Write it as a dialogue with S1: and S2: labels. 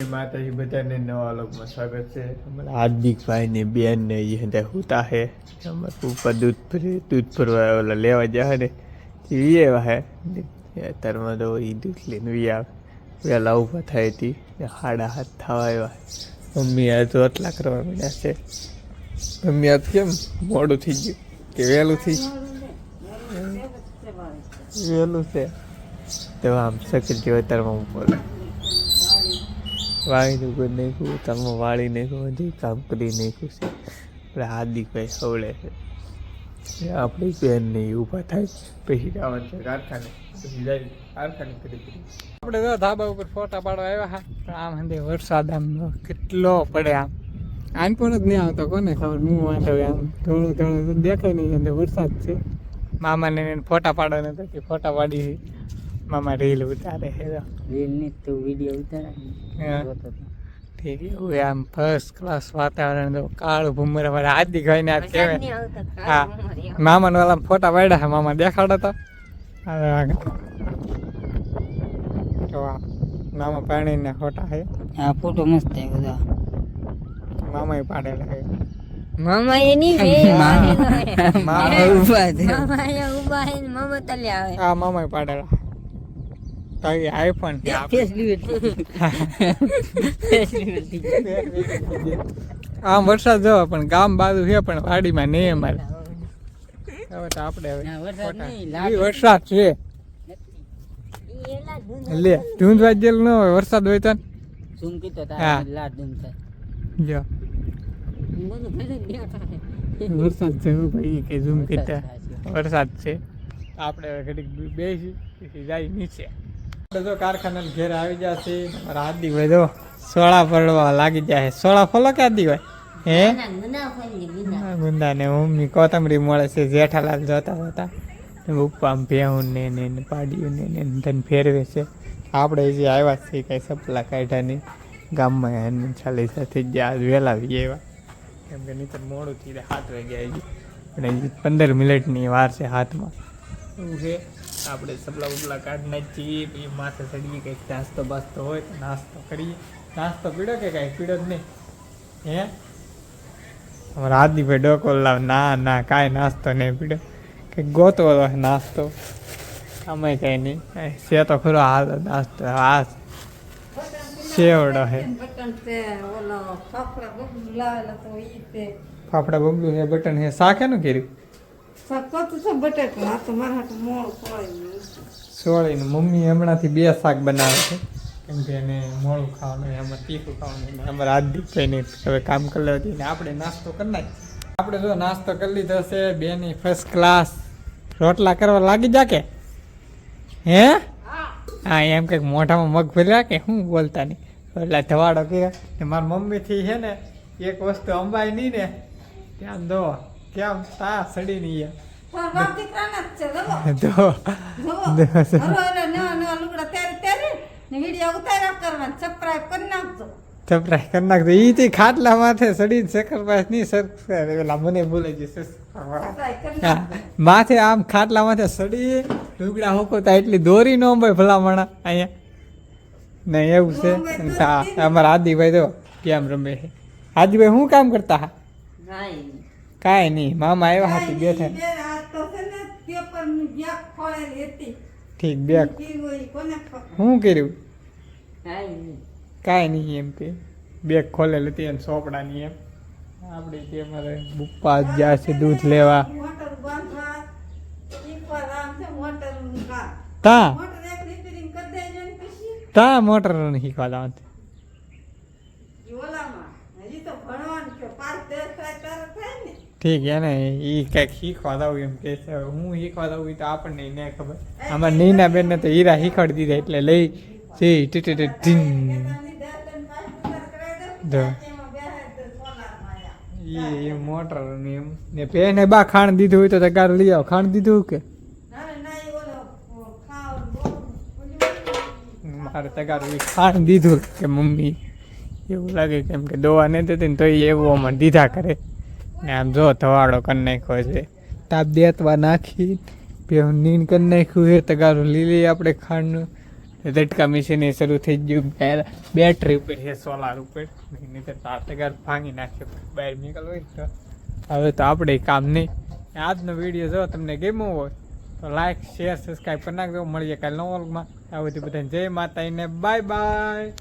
S1: માતાજી બધાને નવા લોકમાં સ્વાગત છે. અમારા હાર્દિકભાઈ ને બેન ને એ હોતા હે અમારા ઉપર દૂધ ભરવા ઓલા લેવા જાય ને એ એવા હે અત્યારમાં તો એ દૂધ લઈને વહેલા ઊભા થાય હતી 7:30 થવા આવ્યા. મમ્મી આ તો આટલા કરવા માંડ્યા છે. મમ્મી આ કેમ મોડું થઈ ગયું કે વહેલું થઈ વહેલું છે તો આમ સકરી અત્યારમાં ઉપર વાળીનું કોઈ નાખ્યું તમે વાળી નાખ્યું હજી કામ કરી નાખ્યું છે. આપણે હાર્દિકભાઈ સવડે છે આપણી બેન નહીં ઊભા થાય પછી જવાનું છે કારખાને પછી જાય કારખાને કરી
S2: આપણે તો ધાબા ઉપર ફોટા પાડવા આવ્યા હા પણ આમ હંદે વરસાદ આમ કેટલો પડે આમ પણ જ નહીં આવતો કોને ખબર હું વાંધો આમ થોડું થોડું દેખાય નહીં અંદર વરસાદ છે. મામાને ફોટા પાડવાના તો કે ફોટા પાડી મામા રીલ ઉતારે છે
S3: રીલ ની તો વિડીયો ઉતારે
S2: ઠીક એવું આમ ફર્સ્ટ ક્લાસ વાતાવરણ તો કાળું ભૂમરા વાળા હાર્દિકભાઈ ને આ કહેવાય હા મામાને વાળા ફોટા પાડ્યા છે મામા દેખાડો તો મામા પાણીના ફોટા છે.
S3: આ ફોટો મસ્ત છે બધા
S2: મામા પાડેલા છે.
S3: મામા એ ની
S2: મામા
S3: ઉભા છે ઉભા છે મામા તલે આવે
S2: હા મામા પાડેલા તારી આઈફોન આમ વરસાદ જવા પણ ગામ બાજુ છે પણ વાડીમાં નહીં અમારે હવે તો આપણે વરસાદ છે લે ધૂંધ વાજેલ ન હોય વરસાદ હોય તો હા જો વરસાદ છે ભાઈ કે ઝૂમ કીધા વરસાદ છે આપણે ઘડીક બેસી પછી જાય નીચે. આપણે તો કારખાના ઘેર આવી જશે. મારા હાર્દિકભાઈ તો સોળા પડવા લાગી જાય. સોળા ફોલો કે હાર્દિકભાઈ હે ગુંદા ને મમ્મી કોથમરી મળે છે જેઠાલાલ જોતા હતા ઉપા ભેહું ને પાડ્યું ને ધન ફેરવે છે. આપણે જે આવ્યા છીએ કાંઈ સપલા કાઢ્યા નહીં ગામમાં ચાલી સાથે જ વહેલા આવી આવ્યા કેમ કે નહીં તો મોડું થઈ જાય 7 વાગ્યા પણ 15 મિનિટની વાર છે હાથમાં એવું છે. આપણે સપલા બપલા કાઢી નાખીએ પછી માથે ચડીએ કંઈક નાસ્તો બાસ્તો હોય તો નાસ્તો કરીએ. નાસ્તો પીડો કે કાંઈ પીડો જ નહીં હે અમારા હાર્દિકભાઈ ડોકો લાવ ના કાંઈ નાસ્તો નહીં પીડો કંઈક ગોતો નાસ્તો આમાં કાંઈ નહીં છે તો ખરો હાલ નાસ્તો આ સેવડો હે ફાફડા બબલું હે બટન હે શાક એનું કર્યું સોળીને મમ્મી હમણાંથી 2 શાક બનાવે છે કેમ કે એને મોડું ખાવાનું એમાં તીખું ખાવાનું અમારા હાર્દિકભાઈને હવે કામ કરી લેતી ને આપણે નાસ્તો કરી નાખીએ. આપણે જો નાસ્તો કરી લીધો છે બેની ફર્સ્ટ ક્લાસ રોટલા કરવા લાગી જા કે હે હા એમ કંઈક મોઢામાં મગ ભર્યા કે શું બોલતા નહીં એટલે ધવાડો કર્યા મારી મમ્મીથી છે ને એક વસ્તુ અંબાઈ નહીં ને ત્યાં દો કેમ તા સડી નહીં સપ્રાઈઝ કરી નાખજો ઈ થી ખાટલા માથે સડી સેક્રિફાઈસ નહીં સર મને બોલે છે માથે આમ ખાટલા માથે સડી લુગડા હોકોતા એટલી દોરી ન અંબાય ભલામણા અહીંયા નહીં એવું છે. અમારા હાર્દિકભાઈ તો કેમ રમે છે. હાર્દિકભાઈ શું કામ કરતા હા કાંઈ નહીં મામા આવ્યા હાથી બેઠા ઠીક બેગ શું કર્યું કાંઈ નહીં એમ કે બેગ ખોલેલી હતી અને ચોપડાની એમ આપણે તે અમારે બુપ્પા જાય છે દૂધ લેવા તા મોટર શીખવા જવાનું ઠીક એને એ કંઈક શીખવા દઉં એમ કે છે હું શીખવા દઉં તો આપણને નહીં ખબર. અમારા નીના બેન ને તો હીરા શીખવાડી દીધા એટલે લઈ જઈ એ મોટર એમ ને પેને બા ખાણ દીધું હોય તો તગાર લઈ આવો. ખાણ દીધું કે મારે તગાર ખાણ દીધું કે મમ્મી એવું લાગે કેમ કે દવા નહીં દેતી ને તો એવું અમારે દીધા કરે ને આમ જો ધવાડો કરી નાખ્યો છે તાપ દેતવા નાખી નીન કરી નાખ્યું છે તગારું લીલી આપણે ખાંડનું ઝટકા મશીન એ શરૂ થઈ ગયું. બેટરી ઉપર છે, સોલાર ઉપર. નહીં તો તાર ભાંગી નાખ્યો બહાર નીકળવું હોય તો. હવે તો આપણે કામ નહીં. આજનો વિડીયો જો તમને ગમ્યો હોય તો લાઈક શેર સબસ્ક્રાઈબ કરી નાખજો. મળીએ કાલે નવા વ્લોગમાં. આ બધી બધાને જય માતાજીને બાય બાય.